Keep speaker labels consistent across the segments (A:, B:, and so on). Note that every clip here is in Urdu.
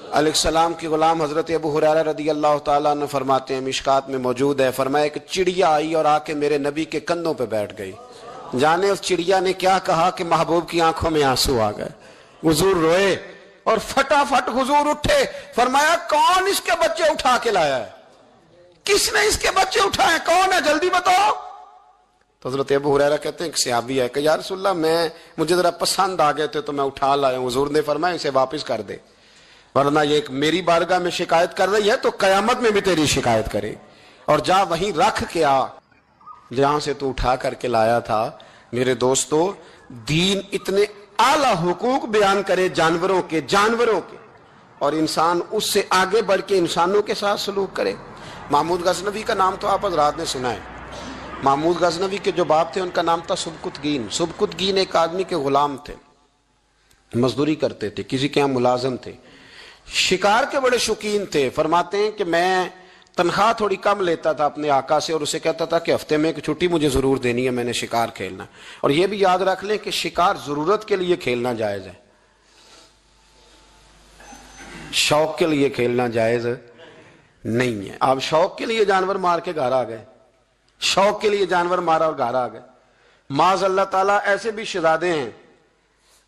A: علیہ السلام کی غلام حضرت ابو ہریرہ رضی اللہ تعالیٰ عنہ فرماتے ہیں، مشکات میں موجود ہے، فرمایا کہ چڑیا آئی اور آ کے میرے نبی کے کندھوں پہ بیٹھ گئی۔ جانے اس چڑیا نے کیا کہا کہ محبوب کی آنکھوں میں آنسو آ گئے، حضور روئے اور فٹافٹ حضور اٹھے، فرمایا کون اس کے بچے اٹھا کے لایا ہے؟ کس نے اس کے بچے اٹھائے؟ کون ہے؟ جلدی بتاؤ۔ تو حضرت ابو ہریرہ کہتے ہیں کہ صحابی ہے کہ یا رسول اللہ مجھے ذرا پسند آ گئے تھے تو میں اٹھا لایا ہوں۔ حضور نے فرمایا اسے واپس کر دے، ورنہ یہ ایک میری بارگاہ میں شکایت کر رہی ہے تو قیامت میں بھی تیری شکایت کرے، اور جا وہیں رکھ کے آ جہاں سے تو اٹھا کر کے لایا تھا۔ میرے دوستو، دین اتنے اعلیٰ حقوق بیان کرے جانوروں کے اور انسان اس سے آگے بڑھ کے انسانوں کے ساتھ سلوک کرے۔ محمود غزنوی کا نام تو آپ حضرات نے سنا ہے۔ محمود غزنوی کے جو باپ تھے ان کا نام تھا سبکتگین۔ سبکتگین ایک آدمی کے غلام تھے، مزدوری کرتے تھے، کسی کے یہاں ملازم تھے، شکار کے بڑے شوقین تھے۔ فرماتے ہیں کہ میں تنخواہ تھوڑی کم لیتا تھا اپنے آقا سے اور اسے کہتا تھا کہ ہفتے میں ایک چھٹی مجھے ضرور دینی ہے، میں نے شکار کھیلنا۔ اور یہ بھی یاد رکھ لیں کہ شکار ضرورت کے لیے کھیلنا جائز ہے، شوق کے لیے کھیلنا جائز نہیں ہے۔ آپ شوق کے لیے جانور مار کے گھر آ گئے، شوق کے لیے جانور مارا اور گھر آ گئے۔ معاذ اللہ تعالیٰ ایسے بھی شہزادے ہیں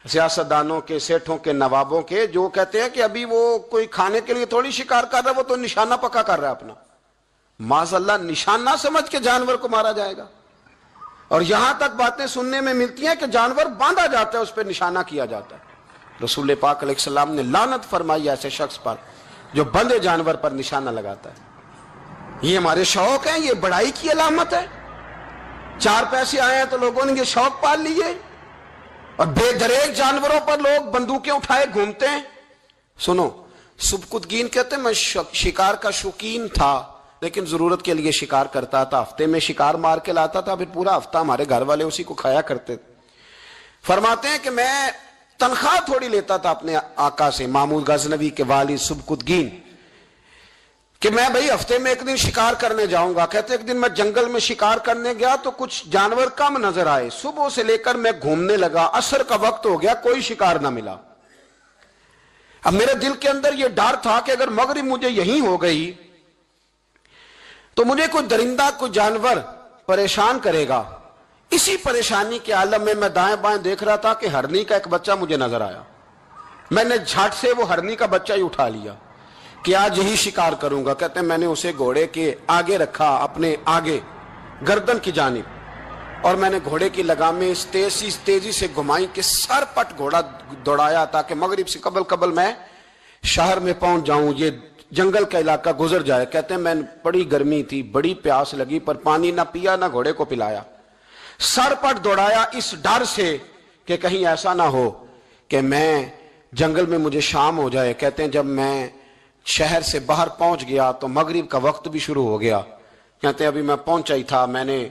A: سیاستدانوں کے، سیٹھوں کے، نوابوں کے، جو کہتے ہیں کہ ابھی وہ کوئی کھانے کے لیے تھوڑی شکار کر رہا ہے، وہ تو نشانہ پکا کر رہا ہے اپنا۔ معاذ اللہ نشانہ سمجھ کے جانور کو مارا جائے گا، اور یہاں تک باتیں سننے میں ملتی ہیں کہ جانور باندھا جاتا ہے، اس پہ نشانہ کیا جاتا ہے۔ رسول پاک علیہ السلام نے لعنت فرمائی ایسے شخص پر جو بندھے جانور پر نشانہ لگاتا ہے۔ یہ ہمارے شوق ہیں، یہ بڑائی کی علامت ہے۔ چار پیسے آئے ہیں تو لوگوں نے یہ شوق پال لیے، اور بے دریغ جانوروں پر لوگ بندوقیں اٹھائے گھومتے ہیں۔ سنو، سبکتگین کہتے ہیں میں شکار کا شوقین تھا، لیکن ضرورت کے لیے شکار کرتا تھا، ہفتے میں شکار مار کے لاتا تھا، پھر پورا ہفتہ ہمارے گھر والے اسی کو کھایا کرتے تھے۔ فرماتے ہیں کہ میں تنخواہ تھوڑی لیتا تھا اپنے آقا سے، محمود غزنوی کے والد سبکتگین، کہ میں بھئی ہفتے میں ایک دن شکار کرنے جاؤں گا۔ کہتے ایک دن میں جنگل میں شکار کرنے گیا تو کچھ جانور کم نظر آئے، صبح سے لے کر میں گھومنے لگا، عصر کا وقت ہو گیا، کوئی شکار نہ ملا۔ اب میرے دل کے اندر یہ ڈر تھا کہ اگر مغرب مجھے یہیں ہو گئی تو مجھے کوئی درندہ، کوئی جانور پریشان کرے گا۔ اسی پریشانی کے عالم میں میں دائیں بائیں دیکھ رہا تھا کہ ہرنی کا ایک بچہ مجھے نظر آیا۔ میں نے جھٹ سے وہ ہرنی کا بچہ ہی اٹھا لیا کہ آج یہی شکار کروں گا۔ کہتے ہیں میں نے اسے گھوڑے کے آگے رکھا، اپنے آگے گردن کی جانب، اور میں نے گھوڑے کی لگامیں اس تیزی سے گھمائی کہ سر پٹ گھوڑا دوڑایا تاکہ مغرب سے قبل میں شہر میں پہنچ جاؤں، یہ جنگل کا علاقہ گزر جائے۔ کہتے ہیں میں بڑی گرمی تھی، بڑی پیاس لگی، پر پانی نہ پیا نہ گھوڑے کو پلایا، سر پٹ دوڑایا اس ڈر سے کہ کہیں ایسا نہ ہو کہ میں جنگل میں مجھے شام ہو جائے۔ کہتے ہیں جب میں شہر سے باہر پہنچ گیا تو مغرب کا وقت بھی شروع ہو گیا۔ کہتے ہیں ابھی میں پہنچا ہی تھا، میں نے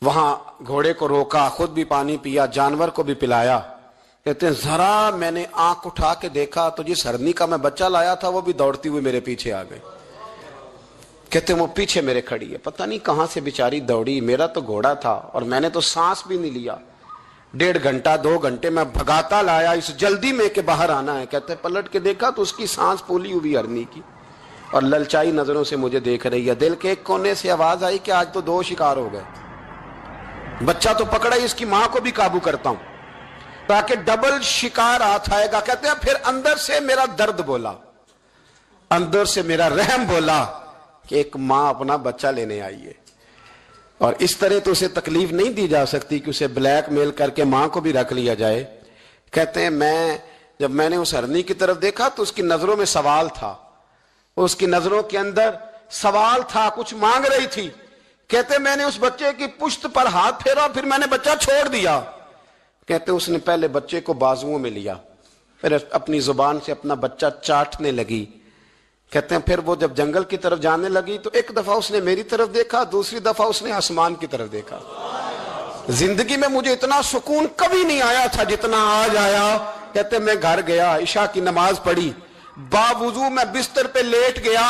A: وہاں گھوڑے کو روکا، خود بھی پانی پیا، جانور کو بھی پلایا۔ کہتے ہیں ذرا میں نے آنکھ اٹھا کے دیکھا تو جس ہرنی کا میں بچہ لایا تھا وہ بھی دوڑتی ہوئی میرے پیچھے آ گئی۔ کہتے ہیں وہ پیچھے میرے کھڑی ہے، پتہ نہیں کہاں سے بیچاری دوڑی، میرا تو گھوڑا تھا اور میں نے تو سانس بھی نہیں لیا۔ 1.5 گھنٹہ 2 گھنٹے میں بھگاتا لایا اس جلدی میں کہ باہر آنا ہے۔ کہتے ہیں پلٹ کے دیکھا تو اس کی سانس پھولی ہوئی ہرنی کی اور للچائی نظروں سے مجھے دیکھ رہی ہے۔ دل کے ایک کونے سے آواز آئی کہ آج تو 2 شکار ہو گئے، بچہ تو پکڑا ہی، اس کی ماں کو بھی قابو کرتا ہوں تاکہ ڈبل شکار ہاتھ آئے گا۔ کہتے ہیں پھر اندر سے میرا درد بولا، اندر سے میرا رحم بولا کہ ایک ماں اپنا بچہ لینے آئی ہے، اور اس طرح تو اسے تکلیف نہیں دی جا سکتی کہ اسے بلیک میل کر کے ماں کو بھی رکھ لیا جائے۔ کہتے ہیں جب میں نے اس ہرنی کی طرف دیکھا تو اس کی نظروں میں سوال تھا، اس کی نظروں کے اندر سوال تھا، کچھ مانگ رہی تھی۔ کہتے ہیں میں نے اس بچے کی پشت پر ہاتھ پھیرا، پھر میں نے بچہ چھوڑ دیا۔ کہتے ہیں اس نے پہلے بچے کو بازوؤں میں لیا، پھر اپنی زبان سے اپنا بچہ چاٹنے لگی۔ کہتے ہیں پھر وہ جب جنگل کی طرف جانے لگی تو ایک دفعہ اس نے میری طرف دیکھا، دوسری دفعہ اس نے آسمان کی طرف دیکھا۔ زندگی میں مجھے اتنا سکون کبھی نہیں آیا تھا جتنا آج آیا۔ کہتے ہیں میں گھر گیا، عشاء کی نماز پڑھی، باوضو میں بستر پہ لیٹ گیا،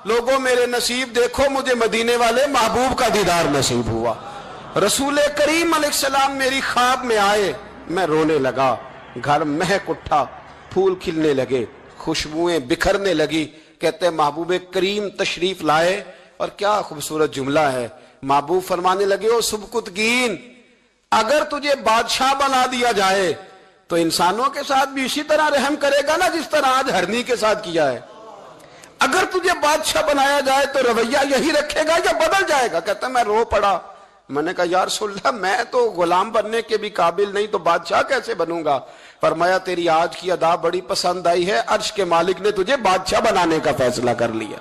A: لوگوں میرے نصیب دیکھو، مجھے مدینے والے محبوب کا دیدار نصیب ہوا۔ رسول کریم علیہ السلام میری خواب میں آئے، میں رونے لگا، گھر مہک اٹھا، پھول کھلنے لگے، خوشبوئیں بکھرنے لگی. کہتے ہیں محبوب کریم تشریف لائے اور کیا خوبصورت جملہ ہے. محبوب فرمانے لگے او سبکتگین اگر تجھے بادشاہ بنا دیا جائے تو انسانوں کے ساتھ بھی اسی طرح رحم کرے گا نا جس طرح آج ہرنی کے ساتھ کیا ہے. اگر تجھے بادشاہ بنایا جائے تو رویہ یہی رکھے گا یا بدل جائے گا. کہتا ہے میں رو پڑا. میں نے کہا یا رسول اللہ میں تو غلام بننے کے بھی قابل نہیں تو بادشاہ کیسے بنوں گا. فرمایا تیری آج کی ادا بڑی پسند آئی ہے, عرش کے مالک نے تجھے بادشاہ بنانے کا فیصلہ کر لیا.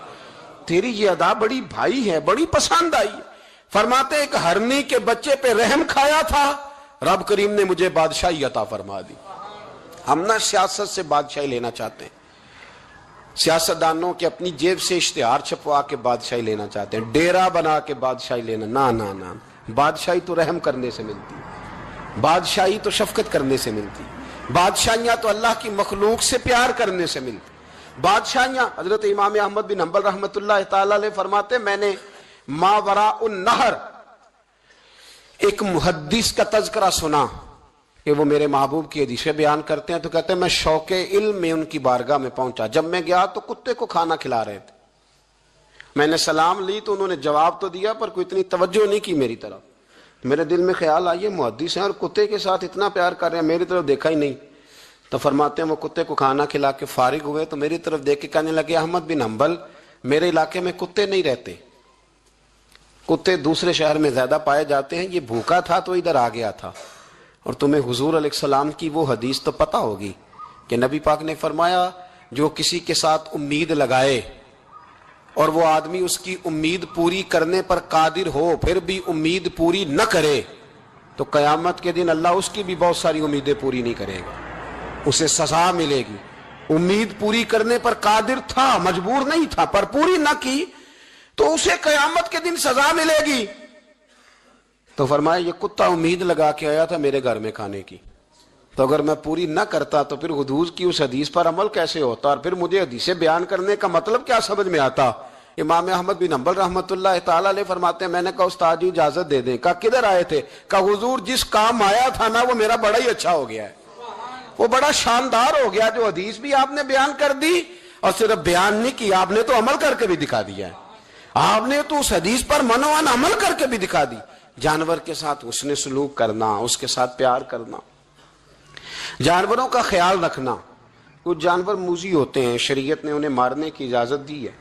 A: تیری یہ ادا بڑی بھائی ہے, بڑی پسند آئی ہے. فرماتے ایک ہرنی کے بچے پہ رحم کھایا تھا, رب کریم نے مجھے بادشاہی عطا فرما دی. ہم نہ سیاست سے بادشاہی لینا چاہتے ہیں, سیاستدانوں کے اپنی جیب سے اشتہار چھپوا کے بادشاہی لینا چاہتے ہیں, ڈیرا بنا کے بادشاہی لینا. نہ بادشاہی تو رحم کرنے سے ملتی, بادشاہی تو شفقت کرنے سے ملتی, بادشاہیاں تو اللہ کی مخلوق سے پیار کرنے سے ملتی. بادشاہیاں حضرت امام احمد بن حنبل رحمۃ اللہ تعالی علیہ فرماتے میں نے ماوراء النہر ایک محدث کا تذکرہ سنا کہ وہ میرے محبوب کی حدیثیں بیان کرتے ہیں تو کہتے ہیں میں شوق علم میں ان کی بارگاہ میں پہنچا. جب میں گیا تو کتے کو کھانا کھلا رہے تھے. میں نے سلام لی تو انہوں نے جواب تو دیا پر کوئی اتنی توجہ نہیں کی میری طرف. میرے دل میں خیال آئیے محدث ہیں اور کتے کے ساتھ اتنا پیار کر رہے ہیں, میری طرف دیکھا ہی نہیں. تو فرماتے ہیں وہ کتے کو کھانا کھلا کے فارغ ہوئے تو میری طرف دیکھ کے کہنے لگے احمد بن حنبل میرے علاقے میں کتے نہیں رہتے, کتے دوسرے شہر میں زیادہ پائے جاتے ہیں, یہ بھوکا تھا تو ادھر آ گیا تھا. اور تمہیں حضور علیہ السلام کی وہ حدیث تو پتہ ہوگی کہ نبی پاک نے فرمایا جو کسی کے ساتھ امید لگائے اور وہ آدمی اس کی امید پوری کرنے پر قادر ہو پھر بھی امید پوری نہ کرے تو قیامت کے دن اللہ اس کی بھی بہت ساری امیدیں پوری نہیں کرے گا, اسے سزا ملے گی. امید پوری کرنے پر قادر تھا, مجبور نہیں تھا, پر پوری نہ کی تو اسے قیامت کے دن سزا ملے گی. تو فرمایا یہ کتا امید لگا کے آیا تھا میرے گھر میں کھانے کی, تو اگر میں پوری نہ کرتا تو پھر حضور کی اس حدیث پر عمل کیسے ہوتا اور پھر مجھے حدیثیں بیان کرنے کا مطلب کیا سمجھ میں آتا. امام احمد بن حنبل رحمۃ اللہ تعالی علیہ فرماتے ہیں میں نے کہا استاد جی اجازت دے دیں. کہا کدھر آئے تھے؟ کہا حضور جس کام آیا تھا نا وہ میرا بڑا ہی اچھا ہو گیا ہے, وہ بڑا شاندار ہو گیا. جو حدیث بھی آپ نے بیان کر دی اور صرف بیان نہیں کی, آپ نے تو عمل کر کے بھی دکھا دیا ہے. آپ نے تو اس حدیث پر منوان عمل کر کے بھی دکھا دی. جانور کے ساتھ حسن سلوک کرنا, اس کے ساتھ پیار کرنا, جانوروں کا خیال رکھنا. کچھ جانور موذی ہوتے ہیں, شریعت نے انہیں مارنے کی اجازت دی ہے,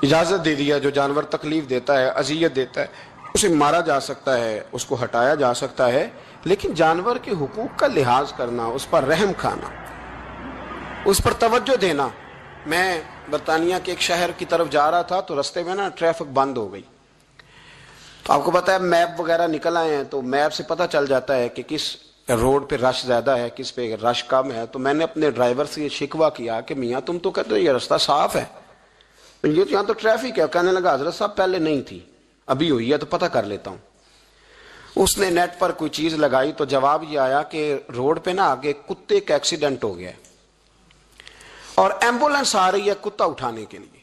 A: اجازت دے دیا. جو جانور تکلیف دیتا ہے, اذیت دیتا ہے, اسے مارا جا سکتا ہے, اس کو ہٹایا جا سکتا ہے. لیکن جانور کے حقوق کا لحاظ کرنا, اس پر رحم کھانا, اس پر توجہ دینا. میں برطانیہ کے ایک شہر کی طرف جا رہا تھا تو رستے میں نا ٹریفک بند ہو گئی. تو آپ کو پتا ہے میپ وغیرہ نکل آئے ہیں تو میپ سے پتہ چل جاتا ہے کہ کس روڈ پہ رش زیادہ ہے, کس پہ رش کم ہے. تو میں نے اپنے ڈرائیور سے یہ شکوہ کیا کہ میاں تم تو کہتے ہو یہ رستہ صاف ہے, یہ یہاں تو ٹریفک ہے. کہنے لگا حضرت صاحب پہلے نہیں تھی, ابھی ہوئی ہے تو پتہ کر لیتا ہوں. اس نے نیٹ پر کوئی چیز لگائی تو جواب یہ آیا کہ روڈ پہ نا آگے کتے کا ایکسیڈنٹ ہو گیا ہے اور ایمبولینس آ رہی ہے کتا اٹھانے کے لیے.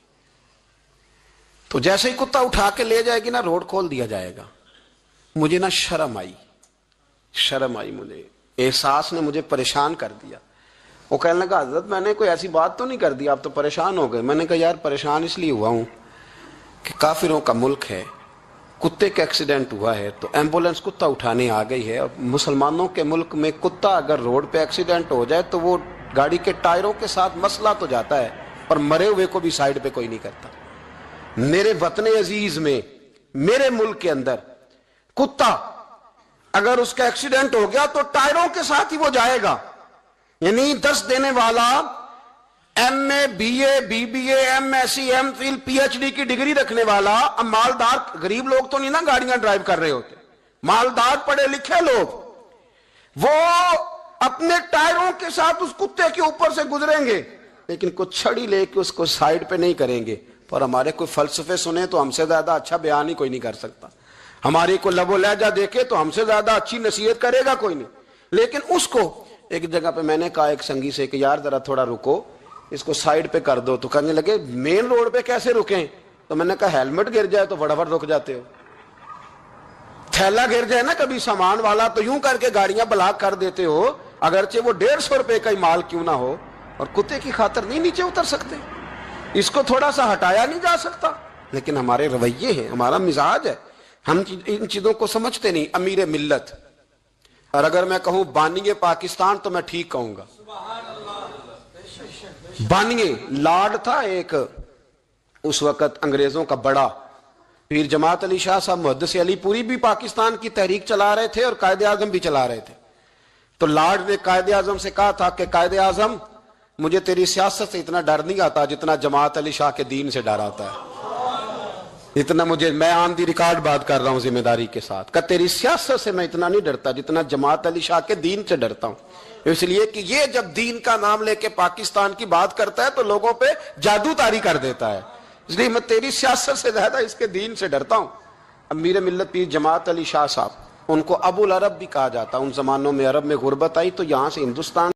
A: تو جیسے ہی کتا اٹھا کے لے جائے گی نا روڈ کھول دیا جائے گا. مجھے نا شرم آئی, مجھے احساس نے مجھے پریشان کر دیا. وہ کہنے لگا حضرت میں نے کوئی ایسی بات تو نہیں کر دی, آپ تو پریشان ہو گئے. میں نے کہا یار پریشان اس لیے ہوا ہوں کہ کافروں کا ملک ہے, کتے کا ایکسیڈنٹ ہوا ہے تو ایمبولینس کتا اٹھانے آ گئی ہے. اور مسلمانوں کے ملک میں کتا اگر روڈ پہ ایکسیڈنٹ ہو جائے تو وہ گاڑی کے ٹائروں کے ساتھ مسئلہ تو جاتا ہے پر مرے ہوئے کو بھی سائیڈ پہ کوئی نہیں کرتا. میرے وطن عزیز میں, میرے ملک کے اندر کتا اگر اس کا ایکسیڈنٹ ہو گیا تو ٹائروں کے ساتھ ہی وہ جائے گا. یعنی 10 دینے والا M A, B A, B B A, M S C, M Phil, P H D کی ڈگری رکھنے والا. اب مالدار غریب لوگ تو نہیں نا گاڑیاں ڈرائیو کر رہے ہوتے, مالدار پڑھے لکھے لوگ وہ اپنے ٹائروں کے ساتھ اس کتے کے اوپر سے گزریں گے لیکن کچھ چھڑی لے کے اس کو سائیڈ پہ نہیں کریں گے. پر ہمارے کوئی فلسفے سنے تو ہم سے زیادہ اچھا بیان ہی کوئی نہیں کر سکتا. ہماری کو لب و لہجہ دیکھے تو ہم سے زیادہ اچھی نصیحت کرے گا کوئی نہیں. لیکن اس کو ایک جگہ پہ میں نے کہا ایک سنگی سے کہ یار ذرا تھوڑا رکو, اس کو سائیڈ پہ کر دو. تو کہنے لگے مین روڈ پہ کیسے رکیں؟ تو میں نے کہا ہیلمٹ گر جائے تو فٹافٹ رک جاتے ہو, تھیلا گر جائے نا کبھی سامان والا تو یوں کر کے گاڑیاں بلاک کر دیتے ہو, اگرچہ وہ 150 روپے کا ہی مال کیوں نہ ہو. اور کتے کی خاطر نہیں نیچے اتر سکتے. اس کو تھوڑا سا ہٹایا نہیں جا سکتا. لیکن ہمارے رویے ہیں, ہمارا مزاج ہے, ہم ان چیزوں کو سمجھتے نہیں. امیر ملت, اور اگر میں کہوں بانی پاکستان تو میں ٹھیک کہوں گا. بانی لارڈ تھا ایک اس وقت انگریزوں کا بڑا, پیر جماعت علی شاہ صاحب محدث علی پوری بھی پاکستان کی تحریک چلا رہے تھے اور قائد اعظم بھی چلا رہے تھے. تو لارڈ نے قائد اعظم سے کہا تھا کہ قائد اعظم مجھے تیری سیاست سے اتنا ڈر نہیں آتا جتنا جماعت علی شاہ کے دین سے ڈر آتا ہے. اتنا مجھے, میں آن دی ریکارڈ بات کر رہا ہوں ذمہ داری کے ساتھ, کہ تیری سیاست سے میں اتنا نہیں ڈرتا جتنا جماعت علی شاہ کے دین سے ڈرتا ہوں. اس لیے کہ یہ جب دین کا نام لے کے پاکستان کی بات کرتا ہے تو لوگوں پہ جادو طاری کر دیتا ہے. اس لیے میں تیری سیاست سے زیادہ اس کے دین سے ڈرتا ہوں. امیر ملت پیر جماعت علی شاہ صاحب, ان کو ابو العرب بھی کہا جاتا. ان زمانوں میں عرب میں غربت آئی تو یہاں سے ہندوستان